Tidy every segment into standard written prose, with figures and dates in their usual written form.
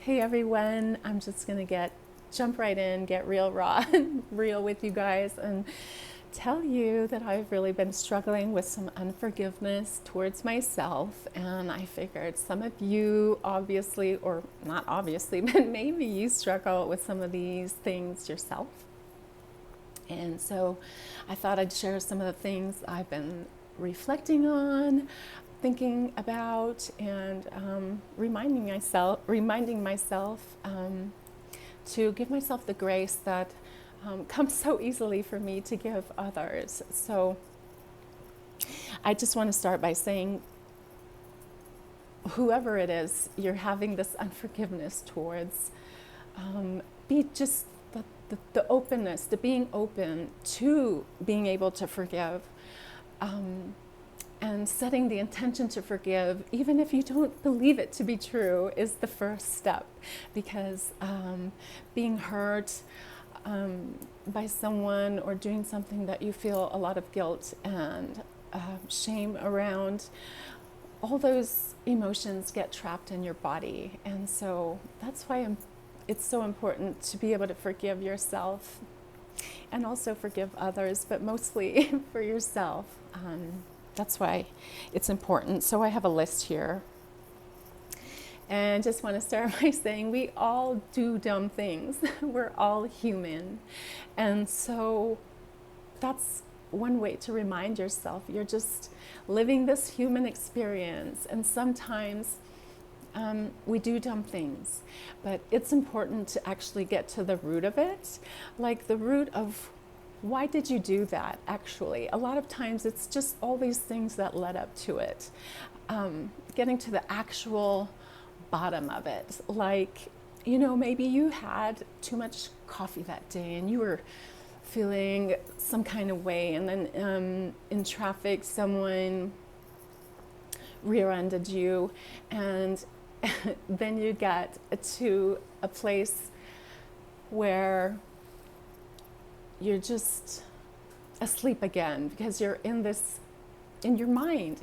Hey everyone, I'm just gonna jump right in, get real raw and real with you guys and tell you that I've really been struggling with some unforgiveness towards myself. And I figured some of you obviously, or not obviously, but maybe you struggle with some of these things yourself. And so I thought I'd share some of the things I've been reflecting on, thinking about, and reminding myself to give myself the grace that comes so easily for me to give others. So I just want to start by saying, whoever it is you're having this unforgiveness towards, be just the openness, the being open to being able to forgive, and setting the intention to forgive, even if you don't believe it to be true, is the first step. Because being hurt by someone or doing something that you feel a lot of guilt and shame around, all those emotions get trapped in your body. And so that's why it's so important to be able to forgive yourself and also forgive others, but mostly for yourself. That's why it's important. So I have a list here. And just want to start by saying we all do dumb things. We're all human. And so that's one way to remind yourself you're just living this human experience. And sometimes we do dumb things, but it's important to actually get to the root of it, like the root of why did you do that, actually. A lot of times it's just all these things that led up to it. Getting to the actual bottom of it. Like, maybe you had too much coffee that day and you were feeling some kind of way, and then in traffic someone rear-ended you, and then you get to a place where you're just asleep again because you're in your mind,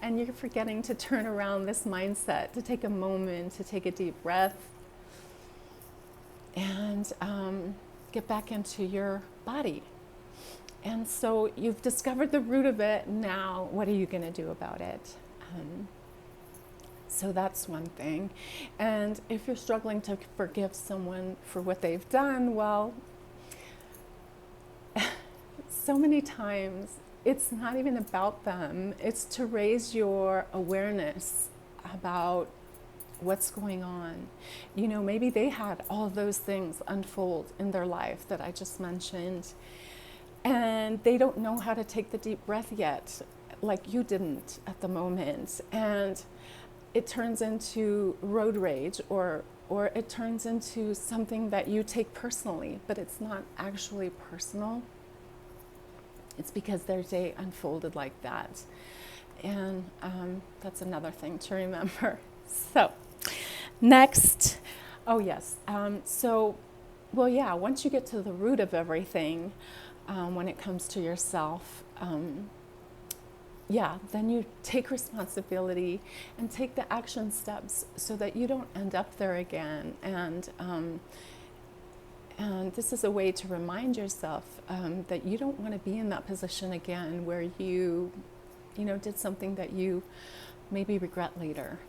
and you're forgetting to turn around this mindset, to take a moment, to take a deep breath, and get back into your body. And so you've discovered the root of it. Now, what are you going to do about it? So that's one thing. And if you're struggling to forgive someone for what they've done, well, so many times it's not even about them. It's to raise your awareness about what's going on. Maybe they had all those things unfold in their life that I just mentioned, and they don't know how to take the deep breath yet, like you didn't at the moment. And it turns into road rage, or it turns into something that you take personally, but it's not actually personal. It's because their day unfolded like that. And that's another thing to remember. So, next, oh yes. Once you get to the root of everything, when it comes to yourself, then you take responsibility and take the action steps so that you don't end up there again. And this is a way to remind yourself that you don't want to be in that position again where you did something that you maybe regret later.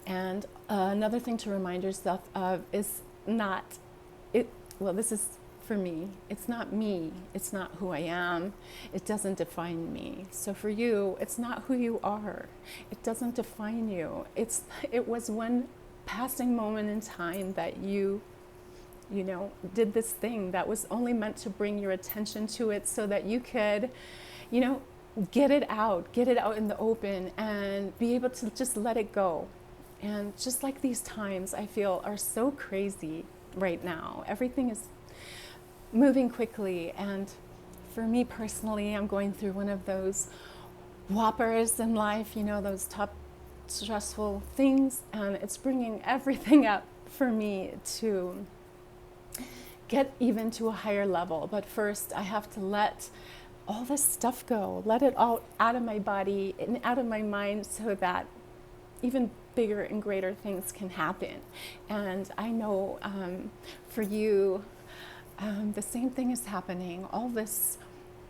And another thing to remind yourself of is this is for me, it's not me, it's not who I am, it doesn't define me. So for you, it's not who you are, it doesn't define you. It was one passing moment in time that you did this thing that was only meant to bring your attention to it so that you could, get it out in the open and be able to just let it go. And just like these times I feel are so crazy right now, everything is moving quickly. And for me personally, I'm going through one of those whoppers in life, those top stressful things, and it's bringing everything up for me to get even to a higher level. But first I have to let all this stuff go, let it all out of my body and out of my mind, so that even bigger and greater things can happen. And I know for you, the same thing is happening. All this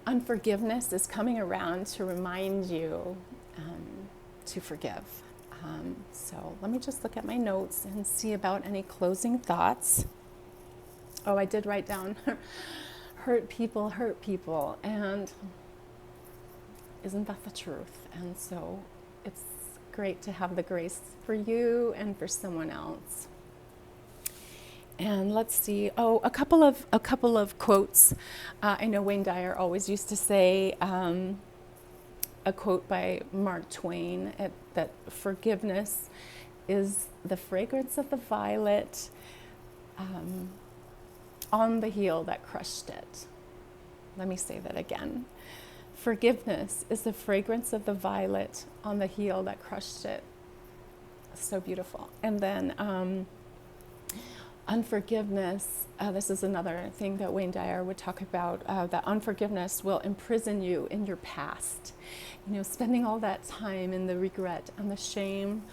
unforgiveness is coming around to remind you to forgive. So let me just look at my notes and see about any closing thoughts. Oh, I did write down hurt people, and isn't that the truth? And so it's great to have the grace for you and for someone else. And let's see. Oh, a couple of quotes. I know Wayne Dyer always used to say a quote by Mark Twain that forgiveness is the fragrance of the violet on the heel that crushed it. Let me say that again. Forgiveness is the fragrance of the violet on the heel that crushed it. So beautiful. And then unforgiveness, this is another thing that Wayne Dyer would talk about, that unforgiveness will imprison you in your past. You know, spending all that time in the regret and the shame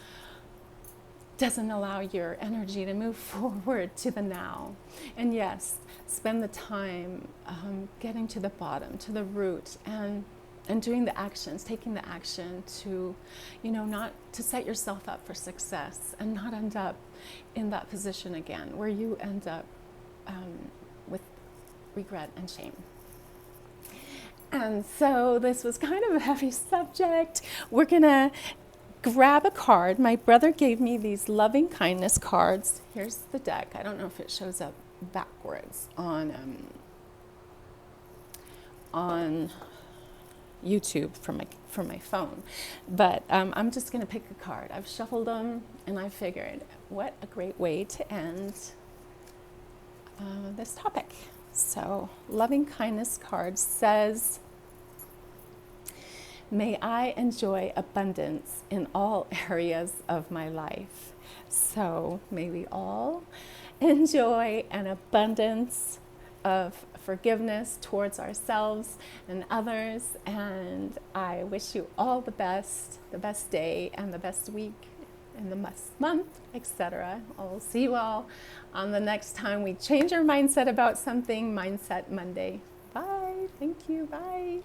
doesn't allow your energy to move forward to the now. And yes, spend the time getting to the bottom, to the root, and doing the actions, taking the action to, you know, not to set yourself up for success and not end up in that position again where you end up with regret and shame. And so this was kind of a heavy subject. We're gonna grab a card. My brother gave me these loving kindness cards. Here's the deck. I don't know if it shows up backwards on YouTube from my phone, but I'm just going to pick a card. I've shuffled them, and I figured, what a great way to end this topic. So, loving kindness card says, may I enjoy abundance in all areas of my life. So may we all enjoy an abundance of forgiveness towards ourselves and others. And I wish you all the best day and the best week and the best month, etc. I'll see you all on the next time we change our mindset about something, Mindset Monday. Bye. Thank you. Bye.